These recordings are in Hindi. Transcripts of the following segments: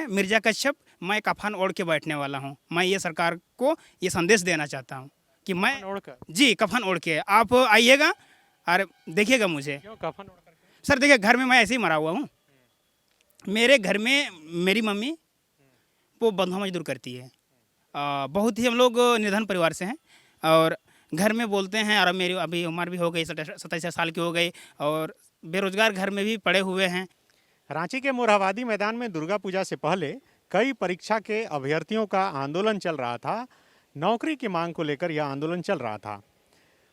मैं मिर्ज़ा कश्यप, मैं कफन ओढ़ के बैठने वाला हूँ। मैं ये सरकार को ये संदेश देना चाहता हूँ कि मैं कफन ओढ़कर? जी कफन ओढ़ के आप आइएगा और देखिएगा मुझे। क्यों कफन ओढ़कर क्यों? सर देखिए, घर में मैं ऐसे ही मरा हुआ हूँ। मेरे घर में मेरी मम्मी वो बंधुआ मजदूर करती है। बहुत ही हम लोग निर्धन परिवार से हैं और घर में बोलते हैं, और मेरी अभी उम्र भी हो गई, 27 साल की हो गई, और बेरोजगार घर में भी पड़े हुए हैं। रांची के मोरहाबादी मैदान में दुर्गा पूजा से पहले कई परीक्षा के अभ्यर्थियों का आंदोलन चल रहा था। नौकरी की मांग को लेकर यह आंदोलन चल रहा था।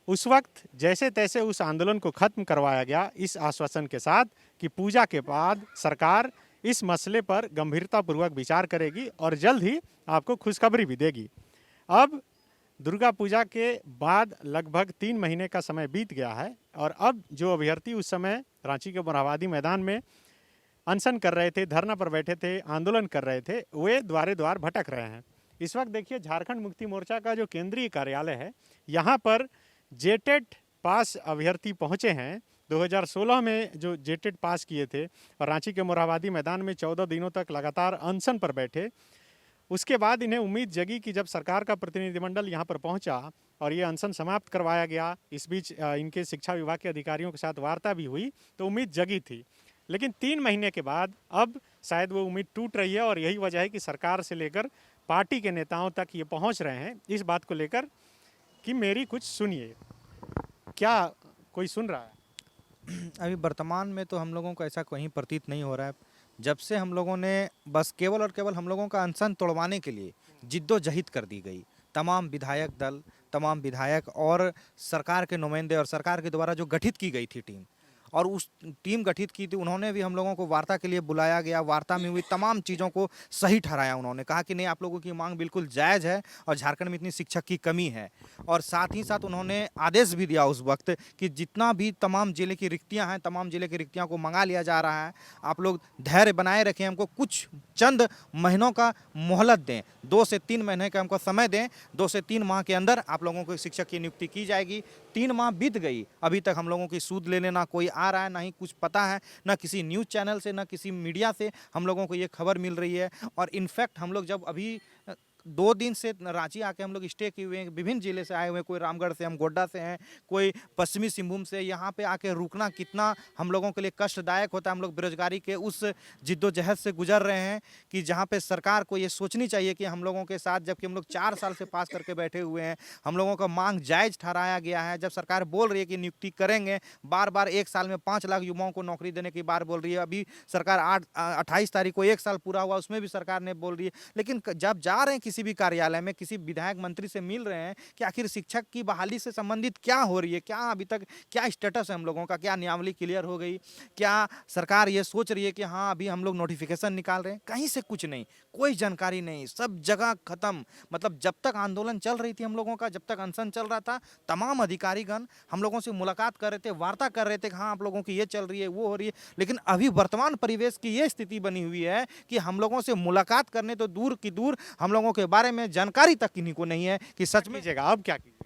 उस वक्त जैसे तैसे उस आंदोलन को खत्म करवाया गया इस आश्वासन के साथ कि पूजा के बाद सरकार इस मसले पर गंभीरतापूर्वक विचार करेगी और जल्द ही आपको खुशखबरी भी देगी। अब दुर्गा पूजा के बाद लगभग 3 महीने का समय बीत गया है और अब जो अभ्यर्थी उस समय रांची के मोरहाबादी मैदान में अनशन कर रहे थे, धरना पर बैठे थे, आंदोलन कर रहे थे, वे द्वारे द्वार भटक रहे हैं। इस वक्त देखिए झारखंड मुक्ति मोर्चा का जो केंद्रीय कार्यालय है, यहाँ पर जेटेट पास अभ्यर्थी पहुँचे हैं। 2016 में जो जेटेट पास किए थे और रांची के मोरहाबादी मैदान में 14 दिनों तक लगातार अनशन पर बैठे। उसके बाद इन्हें उम्मीद जगी कि जब सरकार का प्रतिनिधिमंडल यहाँ पर पहुँचा और ये अनशन समाप्त करवाया गया, इस बीच इनके शिक्षा विभाग के अधिकारियों के साथ वार्ता भी हुई, तो उम्मीद जगी थी। लेकिन 3 महीने के बाद अब शायद वो उम्मीद टूट रही है और यही वजह है कि सरकार से लेकर पार्टी के नेताओं तक ये पहुंच रहे हैं इस बात को लेकर कि मेरी कुछ सुनिए। क्या कोई सुन रहा है? अभी वर्तमान में तो हम लोगों को ऐसा कहीं प्रतीत नहीं हो रहा है। जब से हम लोगों ने बस केवल और केवल हम लोगों का अनशन तोड़वाने के लिए जिद्दोजहद कर दी गई, तमाम विधायक दल, तमाम विधायक और सरकार के नुमाइंदे और सरकार के द्वारा जो गठित की गई थी टीम, और उस टीम गठित की थी, उन्होंने भी हम लोगों को वार्ता के लिए बुलाया गया। वार्ता में हुई तमाम चीज़ों को सही ठहराया। उन्होंने कहा कि नहीं, आप लोगों की मांग बिल्कुल जायज़ है और झारखंड में इतनी शिक्षक की कमी है। और साथ ही साथ उन्होंने आदेश भी दिया उस वक्त कि जितना भी तमाम जिले की रिक्तियां हैं, तमाम जिले की रिक्तियां को मंगा लिया जा रहा है। आप लोग धैर्य बनाए रखें, हमको कुछ चंद महीनों का मोहलत दें, 2 से 3 महीने का हमको समय दें। 2 से 3 माह के अंदर आप लोगों को शिक्षक की नियुक्ति की जाएगी। 3 माह बीत गई, अभी तक हम लोगों की सूद लेने ना कोई आ रहा है, ना ही कुछ पता है, ना किसी न्यूज़ चैनल से, ना किसी मीडिया से हम लोगों को ये खबर मिल रही है। और इनफैक्ट हम लोग जब अभी 2 दिन से रांची आके हम लोग स्टे किए हुए हैं, विभिन्न जिले से आए हुए हैं, कोई रामगढ़ से, हम गोड्डा से हैं, कोई पश्चिमी सिंहभूम से। यहाँ पे आके रुकना कितना हम लोगों के लिए कष्टदायक होता है। हम लोग बेरोजगारी के उस जिद्दोजहद से गुजर रहे हैं कि जहाँ पे सरकार को ये सोचनी चाहिए कि हम लोगों के साथ, जबकि हम लोग 4 साल से पास करके बैठे हुए हैं, हम लोगों का मांग जायज़ ठहराया गया है। जब सरकार बोल रही है कि नियुक्ति करेंगे, बार बार 1 साल में 5 लाख युवाओं को नौकरी देने की बात बोल रही है। अभी सरकार 28 तारीख को 1 साल पूरा हुआ, उसमें भी सरकार ने बोल रही है। लेकिन जब जा रहे हैं किसी भी कार्यालय में, किसी विधायक मंत्री से मिल रहे हैं कि आखिर शिक्षक की बहाली से संबंधित क्या हो रही है, क्या अभी तक क्या स्टेटस है हम लोगों का, क्या नियमावली क्लियर हो गई, क्या सरकार ये सोच रही है कि हाँ अभी हम लोग नोटिफिकेशन निकाल रहे हैं, कहीं से कुछ नहीं, कोई जानकारी नहीं, सब जगह खत्म। मतलब जब तक आंदोलन चल रही थी हम लोगों का, जब तक अनशन चल रहा था, तमाम अधिकारीगण हम लोगों से मुलाकात कर रहे थे, वार्ता कर रहे थे कि हाँ आप लोगों की ये चल रही है, वो हो रही है। लेकिन अभी वर्तमान परिवेश की ये स्थिति बनी हुई है कि हम लोगों से मुलाकात करने तो दूर की दूर, हम लोगों के बारे में जानकारी तक किन्हीं को नहीं है कि सच में कीजिएगा अब क्या कीजिएगा?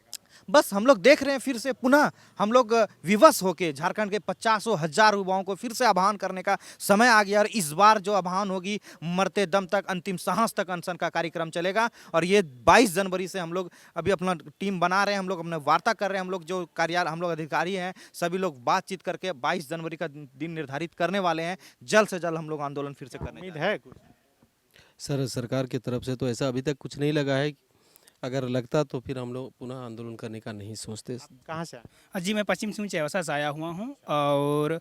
बस हम लोग देख रहे हैं फिर से पुनः हम लोग विवश होके झारखंड के 50,000 युवाओं को फिर से आह्वान करने का समय आ गया। और इस बार जो आह्वान होगी, मरते दम तक, अंतिम सांस तक अनशन का कार्यक्रम चलेगा। और ये 22 जनवरी से हम लोग अभी अपना टीम बना रहे हैं, हम लोग अपने वार्ता कर रहे हैं, हम लोग जो कार्यालय, हम लोग अधिकारी हैं, सभी लोग बातचीत करके 22 जनवरी का दिन निर्धारित करने वाले हैं। जल्द से जल्द हम लोग आंदोलन फिर से करने उम्मीद है कुछ? सर सरकार की तरफ से तो ऐसा अभी तक कुछ नहीं लगा है। अगर लगता तो फिर हम लोग पुनः आंदोलन करने का नहीं सोचते। कहाँ से आए? जी मैं पश्चिम सिंह चाईबासा से आया हुआ हूँ। और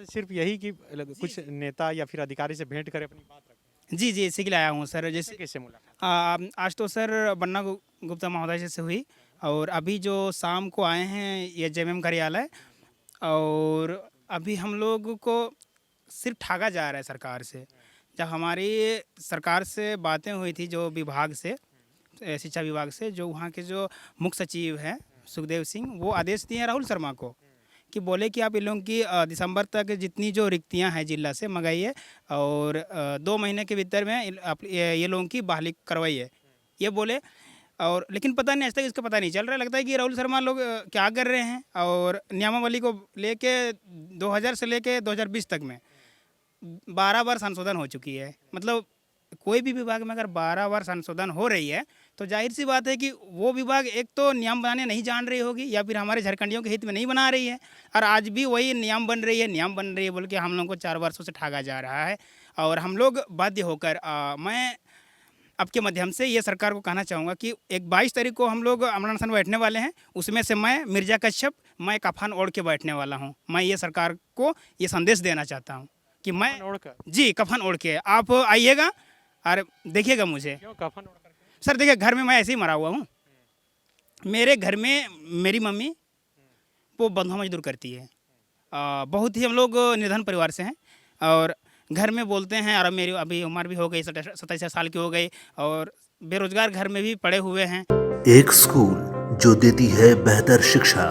सिर्फ यही कि कुछ नेता या फिर अधिकारी से भेंट करें, अपनी बात रखें? जी इसी के लिए आया हूँ सर। जैसे कैसे मुलाकात? आज तो सर बन्ना गुप्ता महोदय से हुई, और अभी जो शाम को आए हैं ये जेएमएम कार्यालय। और अभी हम लोग को सिर्फ ठगा जा रहा है सरकार से। जब हमारी सरकार से बातें हुई थी, जो विभाग से, शिक्षा विभाग से, जो वहाँ के जो मुख्य सचिव हैं सुखदेव सिंह, वो आदेश दिए हैं राहुल शर्मा को कि बोले कि आप इन लोगों की दिसंबर तक जितनी जो रिक्तियां हैं जिला से मंगाइए और 2 महीने के भीतर में आप ये लोगों की बहाली करवाइए, ये बोले। और लेकिन पता नहीं, आज तक इसका पता नहीं चल रहा है। लगता है कि राहुल शर्मा लोग क्या कर रहे हैं। और नियमावली को लेके 2000 से लेके 2020 तक में 12 बार संशोधन हो चुकी है। मतलब कोई भी विभाग में अगर 12 बार संशोधन हो रही है तो जाहिर सी बात है कि वो विभाग एक तो नियम बनाने नहीं जान रही होगी या फिर हमारे झारखंडियों के हित में नहीं बना रही है। और आज भी वही नियम बन रही है बोल के हम लोग को 4 वर्षों से ठगा जा रहा है। और हम लोग बाध्य होकर मैं आपके माध्यम से ये सरकार को कहना चाहूँगा कि एक 22 तारीख को हम लोग अमर अनशन बैठने वाले हैं। उसमें से मैं मिर्जा कश्यप, मैं कफन ओढ़ के बैठने वाला हूँ। मैं ये सरकार को ये संदेश देना चाहता हूँ कि मैं जी कफन ओढ़ के आप आइएगा और देखिएगा मुझे। क्यों कफन ओढ़ करके? सर देखिए, घर में मैं ऐसे ही मरा हुआ हूँ। मेरे घर में मेरी मम्मी वो बंधुआ मजदूर करती है। बहुत ही हम लोग निर्धन परिवार से हैं और घर में बोलते हैं, और मेरी अभी उम्र भी हो गई 27 साल की हो गई और बेरोजगार घर में भी पड़े हुए हैं। एक स्कूल जो देती है बेहतर शिक्षा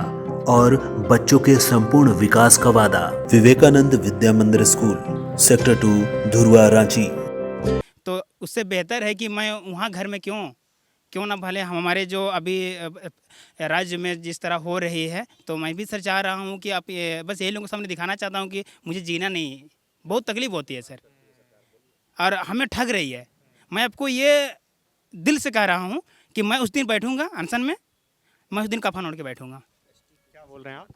और बच्चों के संपूर्ण विकास का वादा। विवेकानंद विद्या मंदिर स्कूल, सेक्टर 2, धुरवा, रांची। तो उससे बेहतर है कि मैं वहाँ घर में क्यों ना भले हमारे जो अभी राज्य में जिस तरह हो रही है, तो मैं भी सर चाह रहा हूँ कि आप बस यही लोगों के सामने दिखाना चाहता हूँ कि मुझे जीना नहीं, बहुत तकलीफ होती है सर, और हमें ठग रही है। मैं आपको ये दिल से कह रहा हूँ कि मैं उस दिन बैठूंगा अनशन में, मैं उस दिन कफन ओढ़ के बैठूंगा। क्या बोल रहे हैं आप?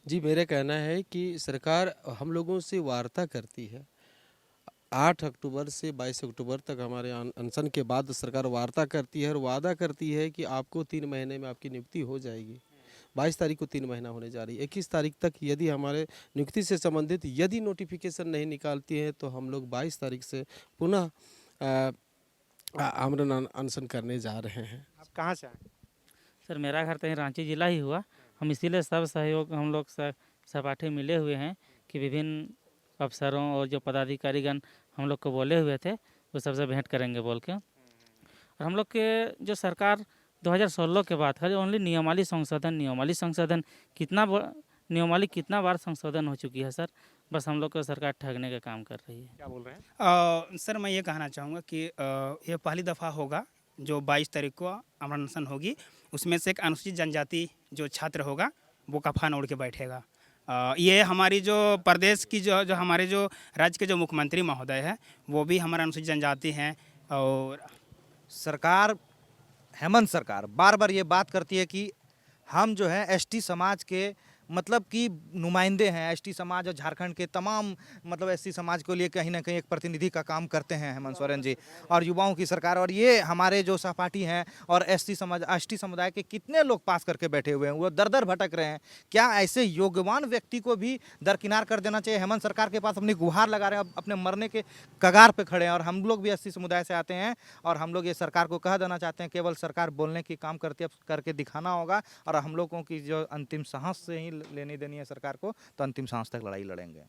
जी, मेरा कहना है कि सरकार हम लोगों से वार्ता करती है। 8 अक्टूबर से 22 अक्टूबर तक हमारे अनशन के बाद सरकार वार्ता करती है और वादा करती है कि आपको 3 महीने में आपकी नियुक्ति हो जाएगी। 22 तारीख को 3 महीना होने जा रही है। 21 तारीख तक यदि हमारे नियुक्ति से संबंधित यदि नोटिफिकेशन नहीं निकालती है तो हम लोग 22 तारीख से पुनः आमरण अनशन करने जा रहे हैं। आप कहाँ से आए? सर मेरा घर तो रांची जिला ही हुआ। हम इसीलिए सब सहयोग हम लोग सहपाठी मिले हुए हैं कि विभिन्न अफसरों और जो पदाधिकारीगण हम लोग को बोले हुए थे वो सबसे भेंट करेंगे बोल के। और हम लोग के जो सरकार 2016 के बाद है ओनली नियमावली संशोधन कितना बार संशोधन हो चुकी है सर। बस हम लोग को सरकार ठगने का काम कर रही है। क्या बोल रहे हैं? सर मैं ये कहना चाहूँगा कि ये पहली दफ़ा होगा जो 22 तारीख को अमर अनशन होगी। उसमें से एक अनुसूचित जनजाति जो छात्र होगा वो कफन ओढ़ के बैठेगा। ये हमारी जो प्रदेश की जो हमारे जो राज्य के जो मुख्यमंत्री महोदय हैं वो भी हमारे अनुसूचित जनजाति हैं। और सरकार, हेमंत सरकार बार बार ये बात करती है कि हम जो है एसटी समाज के मतलब कि नुमाइंदे हैं। एसटी समाज और झारखंड के तमाम मतलब एसटी समाज को लिए कहीं ना कहीं एक प्रतिनिधि का काम करते हैं हेमंत सोरेन जी और युवाओं की सरकार। और ये हमारे जो सहपाठी हैं और एसटी समुदाय के कितने लोग पास करके बैठे हुए हैं, वो दर दर भटक रहे हैं। क्या ऐसे योग्यवान व्यक्ति को भी दरकिनार कर देना चाहिए? हेमंत सरकार के पास अपनी गुहार लगा रहे हैं, अपने मरने के कगार पे खड़े हैं। और हम लोग भी एसटी समुदाय से आते हैं और हम लोग ये सरकार को कह देना चाहते हैं केवल सरकार बोलने की काम करती है, करके दिखाना होगा। और हम लोगों की जो अंतिम सांस से ही लेनी देनी है सरकार को, तो अंतिम सांस तक लड़ाई लड़ेंगे।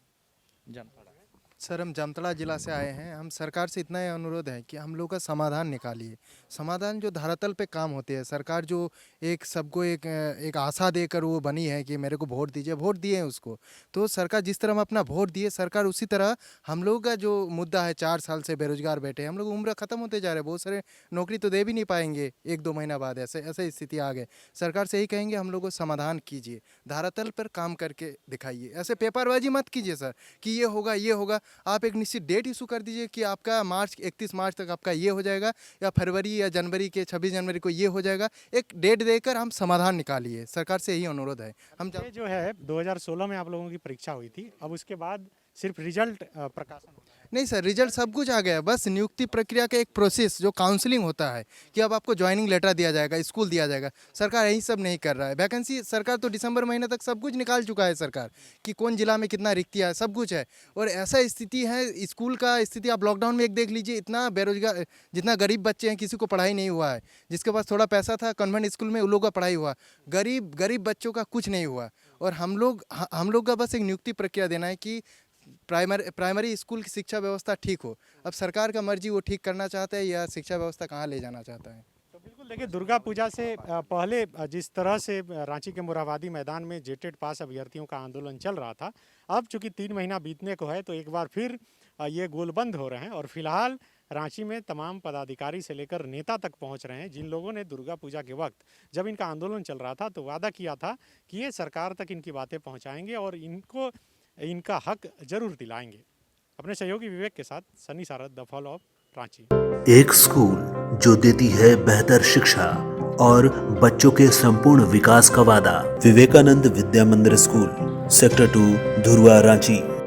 सर हम जामताड़ा जिला से आए हैं। हम सरकार से इतना ही अनुरोध है कि हम लोग का समाधान निकालिए। समाधान जो धरातल पे काम होते हैं, सरकार जो एक सबको एक आशा देकर वो बनी है कि मेरे को वोट दीजिए, वोट दिए हैं उसको। तो सरकार जिस तरह हम अपना वोट दिए, सरकार उसी तरह हम लोग का जो मुद्दा है 4 साल से बेरोजगार बैठे, हम लोग उम्र ख़त्म होते जा रहे हैं, बहुत सारे नौकरी तो दे भी नहीं पाएंगे 1-2 महीना बाद। ऐसे स्थिति आ गए। सरकार से यही कहेंगे हम लोग को समाधान कीजिए, धरातल पर काम करके दिखाइए। ऐसे पेपरबाजी मत कीजिए सर कि ये होगा। आप एक निश्चित डेट इशू कर दीजिए कि आपका 31 मार्च तक आपका ये हो जाएगा, या फरवरी या जनवरी के 26 जनवरी को ये हो जाएगा। एक डेट देकर हम समाधान निकालिए। सरकार से यही अनुरोध है। हम ये जो है 2016 में आप लोगों की परीक्षा हुई थी, अब उसके बाद सिर्फ रिजल्ट प्रकाशन होता है? नहीं सर, रिजल्ट सब कुछ आ गया। बस नियुक्ति प्रक्रिया का एक प्रोसेस जो काउंसलिंग होता है कि अब आपको ज्वाइनिंग लेटर दिया जाएगा, स्कूल दिया जाएगा। सरकार यही सब नहीं कर रहा है। वैकेंसी सरकार तो दिसंबर महीने तक सब कुछ निकाल चुका है सरकार कि कौन जिला में कितना रिक्तियाँ है, सब कुछ है। और ऐसा स्थिति है, स्कूल का स्थिति आप लॉकडाउन में एक देख लीजिए। इतना बेरोजगार, जितना गरीब बच्चे हैं किसी को पढ़ाई नहीं हुआ है। जिसके पास थोड़ा पैसा था कॉन्वेंट स्कूल में उन लोगों का पढ़ाई हुआ, गरीब बच्चों का कुछ नहीं हुआ। और हम लोग का बस एक नियुक्ति प्रक्रिया देना है कि प्राइमरी स्कूल की शिक्षा व्यवस्था ठीक हो। अब सरकार का मर्जी, वो ठीक करना चाहता है या शिक्षा व्यवस्था कहाँ ले जाना चाहता है। तो बिल्कुल देखिए, दुर्गा पूजा से पहले जिस तरह से रांची के मोरहाबादी मैदान में जेटेड पास अभ्यर्थियों का आंदोलन चल रहा था, अब चूंकि 3 महीना बीतने को है तो एक बार फिर ये गोलबंद हो रहे हैं। और फिलहाल रांची में तमाम पदाधिकारी से लेकर नेता तक पहुंच रहे हैं, जिन लोगों ने दुर्गा पूजा के वक्त जब इनका आंदोलन चल रहा था तो वादा किया था कि ये सरकार तक इनकी बातें पहुँचाएँगे और इनका हक जरूर दिलाएंगे। अपने सहयोगी विवेक के साथ Sunny Sarad, the follow up. Ranchi. एक स्कूल जो देती है बेहतर शिक्षा और बच्चों के संपूर्ण विकास का वादा। विवेकानंद विद्या मंदिर स्कूल, सेक्टर 2, धुरवा, रांची।